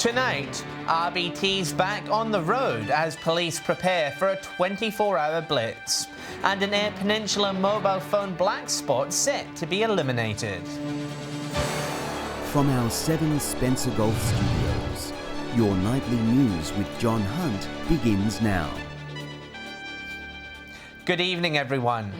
Tonight, RBT's back on the road as police prepare for a 24-hour blitz, and an Eyre Peninsula mobile phone black spot set to be eliminated. From our 7 Spencer Golf Studios, your nightly news with John Hunt begins now. Good evening, everyone.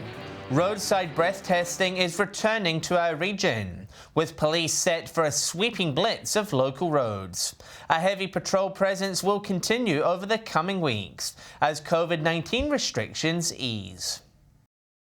Roadside breath testing is returning to our region, with police set for a sweeping blitz of local roads. A heavy patrol presence will continue over the coming weeks as COVID-19 restrictions ease.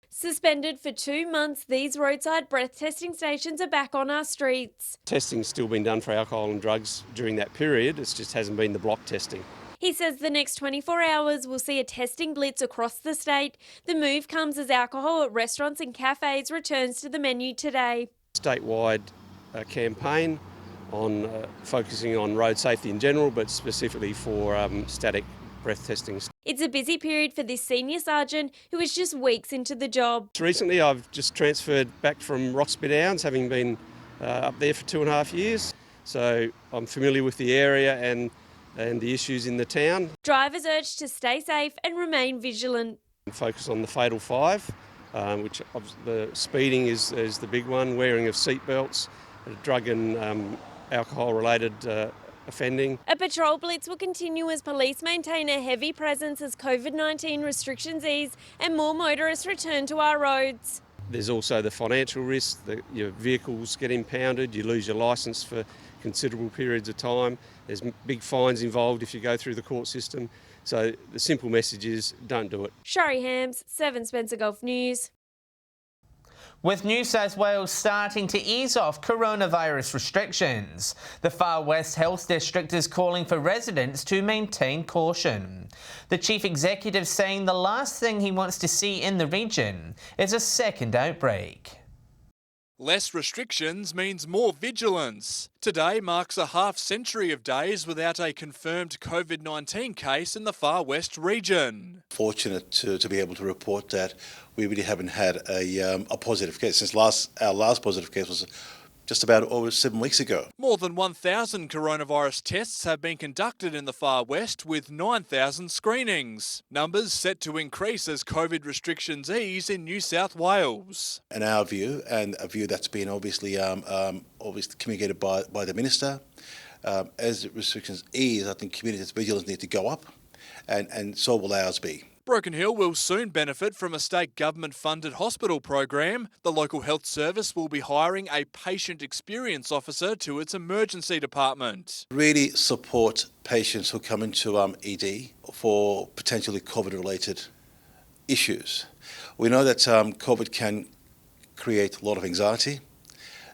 Suspended for 2 months, these roadside breath testing stations are back on our streets. Testing's still been done for alcohol and drugs during that period, it just hasn't been the block testing. He says the next 24 hours will see a testing blitz across the state. The move comes as alcohol at restaurants and cafes returns to the menu today. Statewide campaign on focusing on road safety in general, but specifically for static breath testing. It's a busy period for this senior sergeant who is just weeks into the job. Recently I've just transferred back from Roxby Downs, having been up there for 2.5 years. So I'm familiar with the area and the issues in the town. Drivers urged to stay safe and remain vigilant. Focus on the fatal 5, which the speeding is the big one, wearing of seatbelts, drug and alcohol related offending. A patrol blitz will continue as police maintain a heavy presence as COVID-19 restrictions ease and more motorists return to our roads. There's also the financial risk that your vehicles get impounded, you lose your licence for considerable periods of time. There's big fines involved if you go through the court system. So the simple message is don't do it. Shari Hams, 7 Spencer Golf News. With New South Wales starting to ease off coronavirus restrictions, the Far West Health District is calling for residents to maintain caution. The Chief Executive saying the last thing he wants to see in the region is a second outbreak. Less restrictions means more vigilance. Today marks a half-century of days without a confirmed COVID-19 case in the Far West region. Fortunate to be able to report that we really haven't had a positive case since our last positive case was just about over 7 weeks ago. More than 1,000 coronavirus tests have been conducted in the Far West with 9,000 screenings. Numbers set to increase as COVID restrictions ease in New South Wales. In our view, and a view that's been obviously communicated by the Minister, as restrictions ease, I think community vigilance need to go up, and so will ours be. Broken Hill will soon benefit from a state government-funded hospital program. The local health service will be hiring a patient experience officer to its emergency department. Really support patients who come into ED for potentially COVID-related issues. We know that COVID can create a lot of anxiety,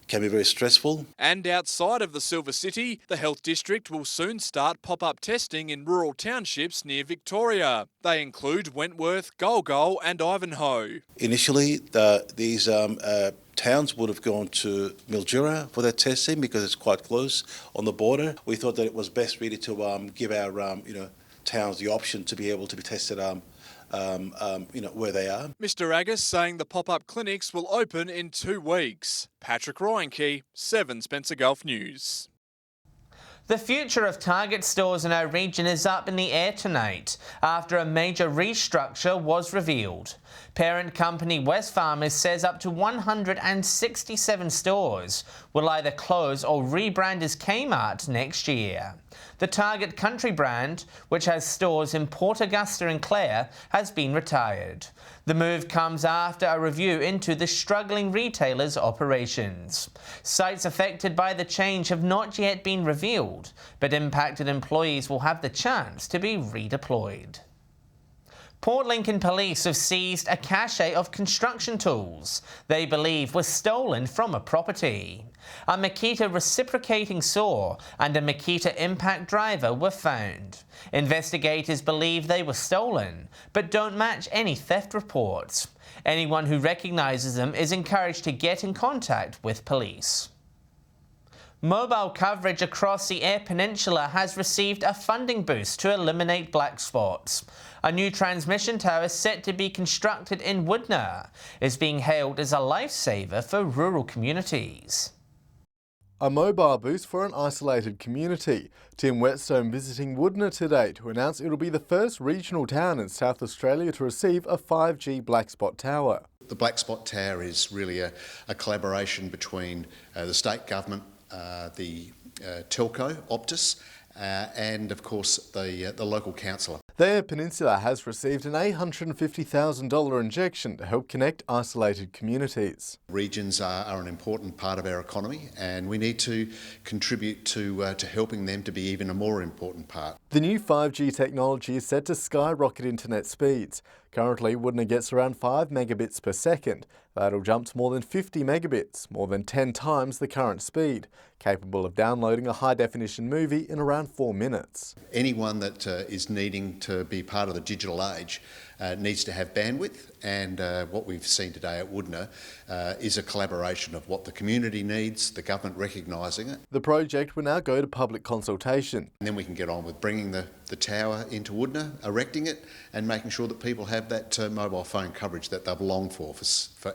can be very stressful. And outside of the Silver City, the Health District will soon start pop-up testing in rural townships near Victoria. They include Wentworth, Golgol and Ivanhoe. Initially, these towns would have gone to Mildura for their testing because it's quite close on the border. We thought that it was best really to give our towns the option to be able to be tested where they are. Mr Agus saying the pop-up clinics will open in 2 weeks. Patrick Ryanke, 7 Spencer Golf News. The future of Target stores in our region is up in the air tonight after a major restructure was revealed. Parent company Wesfarmers says up to 167 stores will either close or rebrand as Kmart next year. The Target Country brand, which has stores in Port Augusta and Clare, has been retired. The move comes after a review into the struggling retailer's operations. Sites affected by the change have not yet been revealed, but impacted employees will have the chance to be redeployed. Port Lincoln police have seized a cache of construction tools they believe were stolen from a property. A Makita reciprocating saw and a Makita impact driver were found. Investigators believe they were stolen, but don't match any theft reports. Anyone who recognises them is encouraged to get in contact with police. Mobile coverage across the Eyre Peninsula has received a funding boost to eliminate black spots. A new transmission tower set to be constructed in Woodner is being hailed as a lifesaver for rural communities. A mobile boost for an isolated community. Tim Whetstone visiting Whyalla today to announce it'll be the first regional town in South Australia to receive a 5G black spot tower. The Black Spot Tower is really a collaboration between the state government, the telco, Optus, and of course the local councillor. The Eyre Peninsula has received an $850,000 injection to help connect isolated communities. Regions are an important part of our economy, and we need to contribute to helping them to be even a more important part. The new 5G technology is set to skyrocket internet speeds. Currently, Whyalla gets around 5 megabits per second. That'll jump to more than 50 megabits, more than 10 times the current speed, capable of downloading a high-definition movie in around 4 minutes. Anyone that is needing to be part of the digital age needs to have bandwidth, and what we've seen today at Whyalla is a collaboration of what the community needs, the government recognising it. The project will now go to public consultation. And then we can get on with bringing the tower into Whyalla, erecting it, and making sure that people have that mobile phone coverage that they've longed for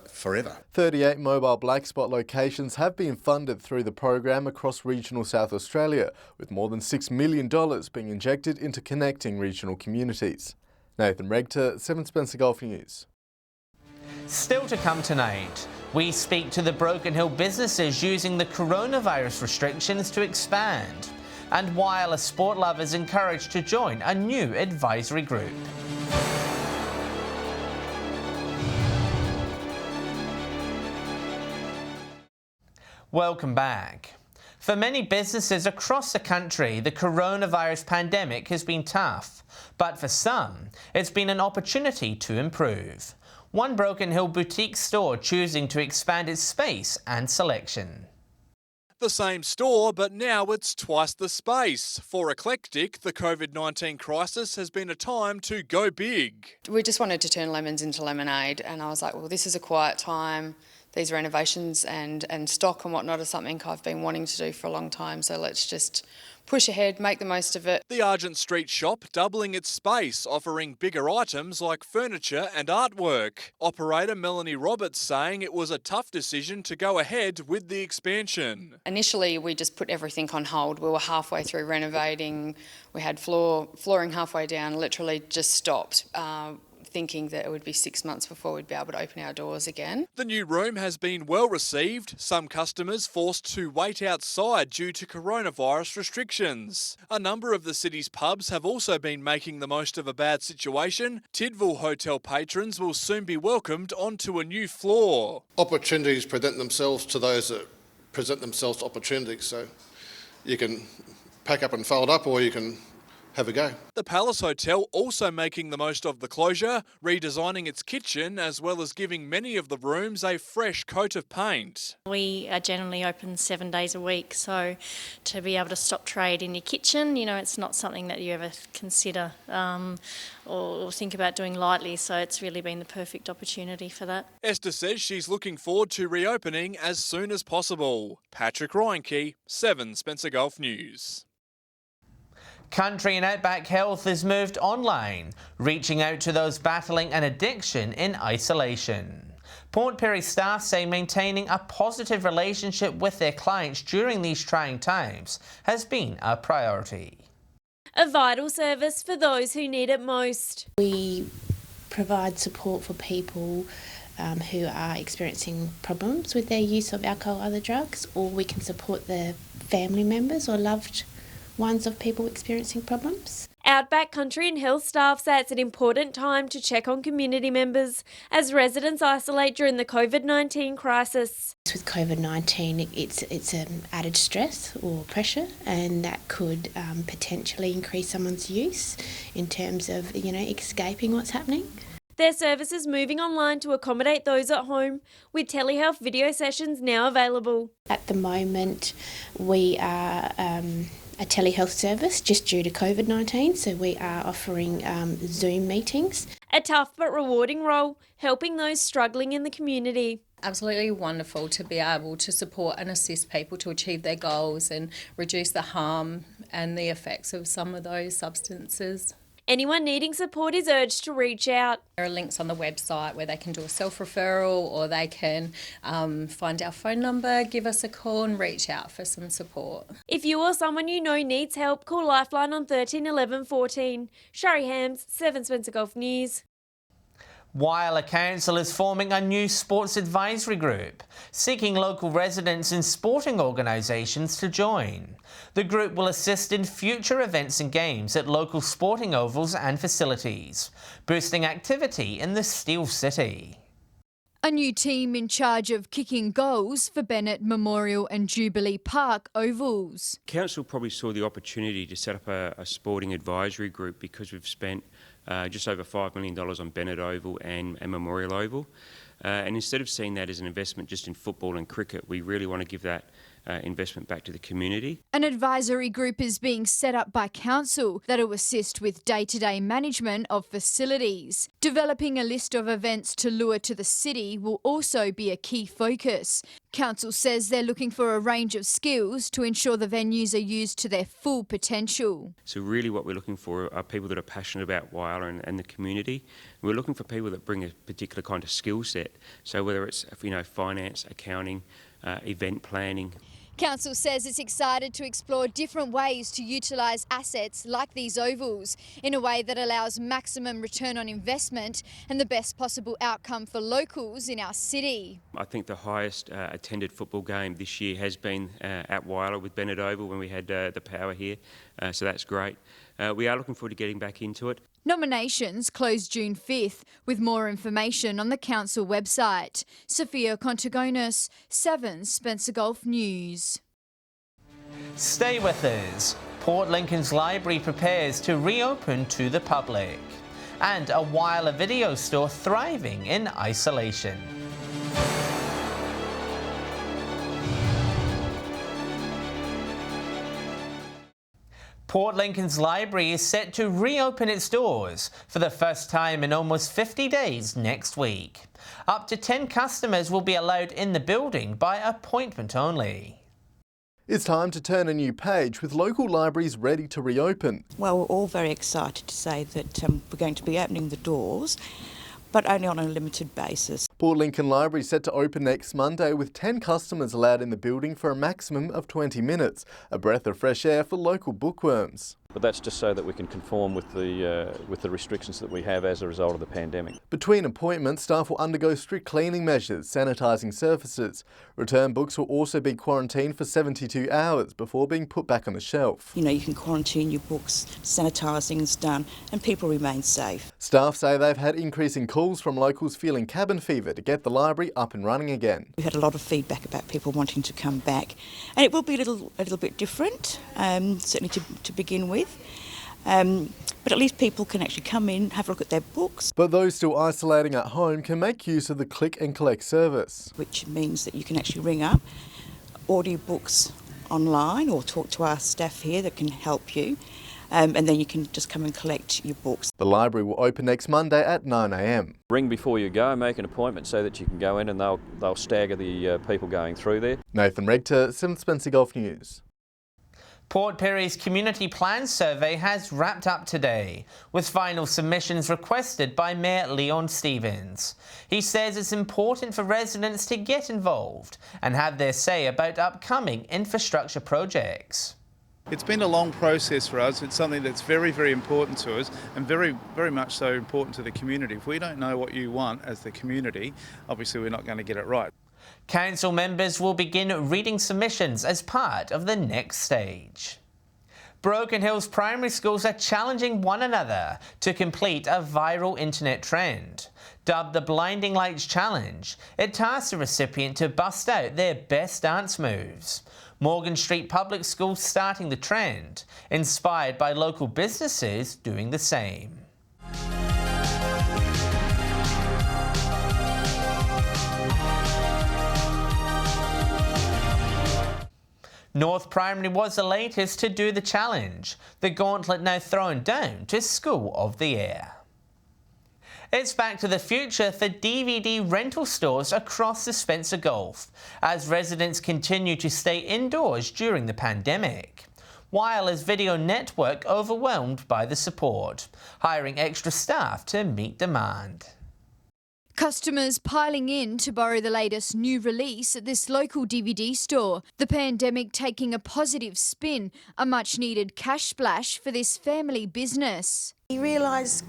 forever. 38 mobile black spot locations have been funded through the program across regional South Australia, with more than $6 million being injected into connecting regional communities. Nathan Regter, 7 Spencer Gulf News. Still to come tonight, we speak to the Broken Hill businesses using the coronavirus restrictions to expand, and Whyalla sport lovers encouraged to join a new advisory group. Welcome back. For many businesses across the country, the coronavirus pandemic has been tough, but for some, it's been an opportunity to improve. One Broken Hill boutique store choosing to expand its space and selection. The same store, but now it's twice the space. For Eclectic, the COVID-19 crisis has been a time to go big. We just wanted to turn lemons into lemonade, and I was like, well, this is a quiet time. These renovations and stock and whatnot are something I've been wanting to do for a long time, so let's just push ahead, make the most of it. The Argent Street shop doubling its space, offering bigger items like furniture and artwork. Operator Melanie Roberts saying it was a tough decision to go ahead with the expansion. Initially, we just put everything on hold. We were halfway through renovating. We had flooring halfway down, literally just stopped. Thinking that it would be 6 months before we'd be able to open our doors again. The new room has been well received, some customers forced to wait outside due to coronavirus restrictions. A number of the city's pubs have also been making the most of a bad situation. Tidville Hotel patrons will soon be welcomed onto a new floor. Opportunities present themselves to those that present themselves to opportunities, so you can pack up and fold up, or you can have a go. The Palace Hotel also making the most of the closure, redesigning its kitchen as well as giving many of the rooms a fresh coat of paint. We are generally open 7 days a week, so to be able to stop trade in your kitchen, you know, it's not something that you ever consider or think about doing lightly, so it's really been the perfect opportunity for that. Esther says she's looking forward to reopening as soon as possible. Patrick Reinke, 7 Spencer Gulf News. Country and Outback Health has moved online, reaching out to those battling an addiction in isolation. Port Pirie staff say maintaining a positive relationship with their clients during these trying times has been a priority. A vital service for those who need it most. We provide support for people who are experiencing problems with their use of alcohol or other drugs, or we can support the family members or loved ones of people experiencing problems. Outback Country and Health staff say it's an important time to check on community members as residents isolate during the COVID-19 crisis. With COVID-19, it's an added stress or pressure, and that could potentially increase someone's use in terms of, you know, escaping what's happening. Their service is moving online to accommodate those at home, with telehealth video sessions now available. At the moment, we are a telehealth service just due to COVID-19, so we are offering Zoom meetings. A tough but rewarding role, helping those struggling in the community. Absolutely wonderful to be able to support and assist people to achieve their goals and reduce the harm and the effects of some of those substances. Anyone needing support is urged to reach out. There are links on the website where they can do a self-referral, or they can find our phone number, give us a call and reach out for some support. If you or someone you know needs help, call Lifeline on 13 11 14. Shari Hams, 7 Spencer Gulf News. Whyalla Council is forming a new sports advisory group, seeking local residents and sporting organisations to join. The group will assist in future events and games at local sporting ovals and facilities, boosting activity in the Steel City. A new team in charge of kicking goals for Bennett Memorial and Jubilee Park ovals. Council probably saw the opportunity to set up a sporting advisory group because we've spent just over $5 million on Bennett Oval and Memorial Oval. And instead of seeing that as an investment just in football and cricket, we really want to give that investment back to the community. An advisory group is being set up by council that will assist with day-to-day management of facilities. Developing a list of events to lure to the city will also be a key focus. Council says they're looking for a range of skills to ensure the venues are used to their full potential. So really what we're looking for are people that are passionate about Whyalla and the community. We're looking for people that bring a particular kind of skill set. So whether it's finance, accounting, event planning. Council says it's excited to explore different ways to utilise assets like these ovals in a way that allows maximum return on investment and the best possible outcome for locals in our city. I think the highest attended football game this year has been at Whyalla with Bennett Oval when we had the power here, so that's great. We are looking forward to getting back into it. Nominations close June 5th, with more information on the council website. Sophia Contagonis, 7 Spencer Gulf News. Stay with us. Port Lincoln's library prepares to reopen to the public. And a Whyalla video store thriving in isolation. Port Lincoln's library is set to reopen its doors for the first time in almost 50 days next week. Up to 10 customers will be allowed in the building by appointment only. It's time to turn a new page with local libraries ready to reopen. Well, we're all very excited to say that we're going to be opening the doors, but only on a limited basis. Port Lincoln Library set to open next Monday with 10 customers allowed in the building for a maximum of 20 minutes, a breath of fresh air for local bookworms. But that's just so that we can conform with the restrictions that we have as a result of the pandemic. Between appointments, staff will undergo strict cleaning measures, sanitising surfaces. Return books will also be quarantined for 72 hours before being put back on the shelf. You know, you can quarantine your books, sanitising's done, and people remain safe. Staff say they've had increasing calls from locals feeling cabin fever to get the library up and running again. We had a lot of feedback about people wanting to come back, and it will be a little bit different, certainly to begin with. But at least people can actually come in, have a look at their books. But those still isolating at home can make use of the click and collect service. Which means that you can actually ring up, order your books online or talk to our staff here that can help you, and then you can just come and collect your books. The library will open next Monday at 9 a.m. Ring before you go, make an appointment so that you can go in and they'll stagger the people going through there. Nathan Regter, 7th Spencer Gulf News. Port Pirie's Community Plan Survey has wrapped up today, with final submissions requested by Mayor Leon Stevens. He says it's important for residents to get involved and have their say about upcoming infrastructure projects. It's been a long process for us. It's something that's very, very important to us and very, very much so important to the community. If we don't know what you want as the community, obviously we're not going to get it right. Council members will begin reading submissions as part of the next stage. Broken Hills primary schools are challenging one another to complete a viral internet trend. Dubbed the Blinding Lights Challenge, it tasks the recipient to bust out their best dance moves. Morgan Street Public School starting the trend, inspired by local businesses doing the same. North Primary was the latest to do the challenge, the gauntlet now thrown down to School of the Air. It's back to the future for DVD rental stores across the Spencer Gulf, as residents continue to stay indoors during the pandemic. Whyalla's video network overwhelmed by the support, hiring extra staff to meet demand. Customers piling in to borrow the latest new release at this local DVD store. The pandemic taking a positive spin, a much-needed cash splash for this family business. We realised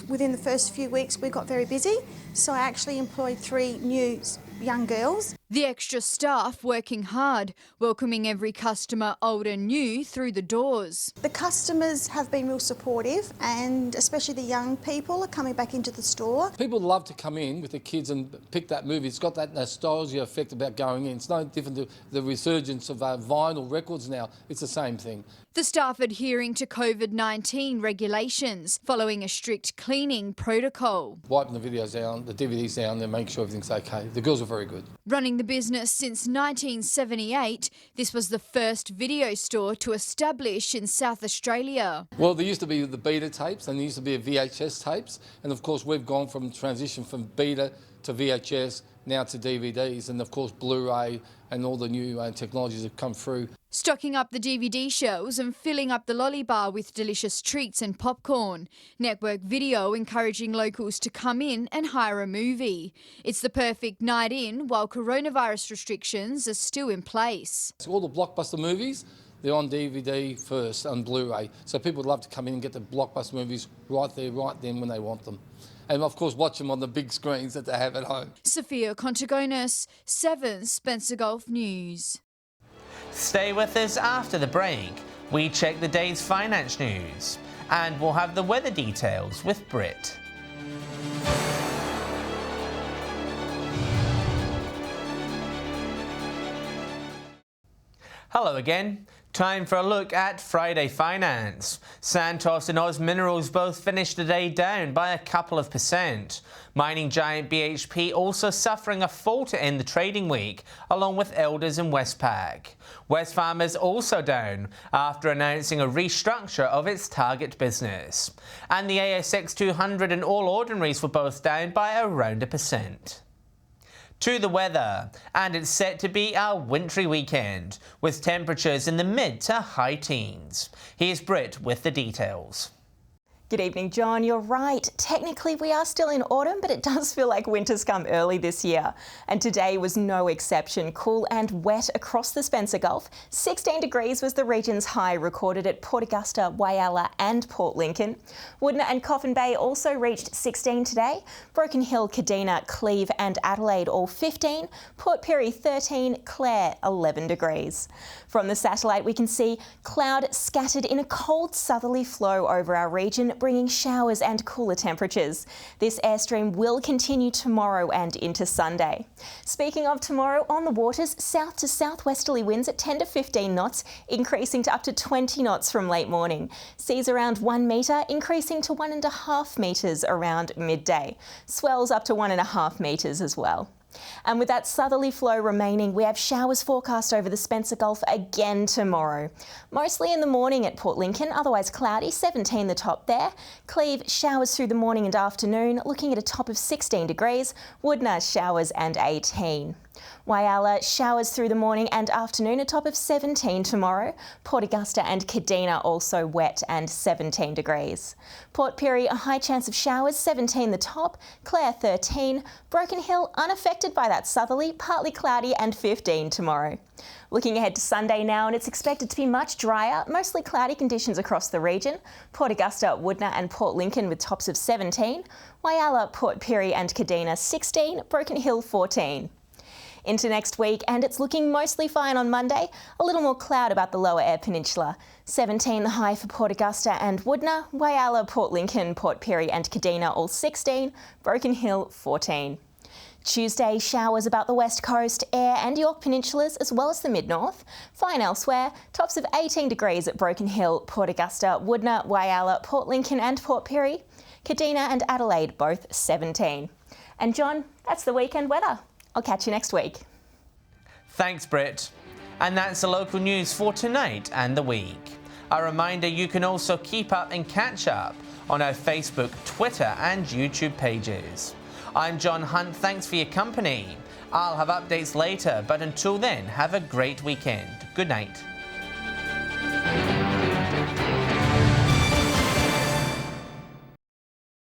within the first few weeks we got very busy, so I actually employed 3 new young girls. The extra staff working hard, welcoming every customer, old and new, through the doors. The customers have been real supportive, and especially the young people are coming back into the store. People love to come in with the kids and pick that movie. It's got that nostalgia effect about going in. It's no different to the resurgence of vinyl records now. It's the same thing. The staff adhering to COVID-19 regulations, following a strict cleaning protocol. Wiping the videos down, the DVDs down, and making sure everything's okay. The girls are very good. Running the business since 1978, this was the first video store to establish in South Australia. Well, there used to be the beta tapes and there used to be VHS tapes. And of course, we've gone from transition from beta to VHS, now to DVDs, and of course Blu-ray and all the new technologies have come through. Stocking up the DVD shelves and filling up the lolly bar with delicious treats and popcorn. Network Video encouraging locals to come in and hire a movie. It's the perfect night in while coronavirus restrictions are still in place. So all the blockbuster movies, they're on DVD first, on Blu-ray. So people would love to come in and get the blockbuster movies right there, right then when they want them. And of course watch them on the big screens that they have at home. Sophia Contagonis, 7 Spencer Gulf News. Stay with us after the break. We check the day's finance news and we'll have the weather details with Britt. Hello again. Time for a look at Friday finance. Santos and Oz Minerals both finished the day down by a couple of %. Mining giant BHP also suffering a fall to end the trading week, along with Elders and Westpac. Wesfarmers also down after announcing a restructure of its target business. And the ASX 200 and All Ordinaries were both down by around 1%. To the weather, and it's set to be a wintry weekend, with temperatures in the mid to high teens. Here's Britt with the details. Good evening, John. You're right. Technically, we are still in autumn, but it does feel like winter's come early this year. And today was no exception. Cool and wet across the Spencer Gulf. 16 degrees was the region's high recorded at Port Augusta, Whyalla and Port Lincoln. Woodner and Coffin Bay also reached 16 today. Broken Hill, Kadina, Cleve and Adelaide all 15. Port Pirie 13, Clare 11 degrees. From the satellite, we can see cloud scattered in a cold southerly flow over our region, bringing showers and cooler temperatures. This airstream will continue tomorrow and into Sunday. Speaking of tomorrow, on the waters, south to southwesterly winds at 10 to 15 knots, increasing to up to 20 knots from late morning. Seas around 1 metre, increasing to 1.5 metres around midday. Swells up to 1.5 metres as well. And with that southerly flow remaining, we have showers forecast over the Spencer Gulf again tomorrow. Mostly in the morning at Port Lincoln, otherwise cloudy, 17 the top there. Cleve, showers through the morning and afternoon, looking at a top of 16 degrees. Woodner, showers and 18. Whyalla, showers through the morning and afternoon, a top of 17 tomorrow. Port Augusta and Kadina also wet and 17 degrees. Port Pirie, a high chance of showers, 17 the top. Clare 13. Broken Hill, unaffected by that southerly, partly cloudy and 15 tomorrow. Looking ahead to Sunday now, and it's expected to be much drier, mostly cloudy conditions across the region. Port Augusta, Woodner and Port Lincoln with tops of 17. Whyalla, Port Pirie and Kadina 16. Broken Hill 14. Into next week, and it's looking mostly fine on Monday. A little more cloud about the lower Eyre Peninsula. 17 the high for Port Augusta and Woodner. Whyalla, Port Lincoln, Port Pirie and Kadina all 16. Broken Hill 14. Tuesday, showers about the west coast, Eyre and York Peninsulas, as well as the mid-north. Fine elsewhere, tops of 18 degrees at Broken Hill, Port Augusta, Woodner, Whyalla, Port Lincoln and Port Pirie. Kadina and Adelaide both 17. And John, that's the weekend weather. I'll catch you next week. Thanks, Britt. And that's the local news for tonight and the week. A reminder, you can also keep up and catch up on our Facebook, Twitter and YouTube pages. I'm John Hunt, thanks for your company. I'll have updates later, but until then, have a great weekend. Good night.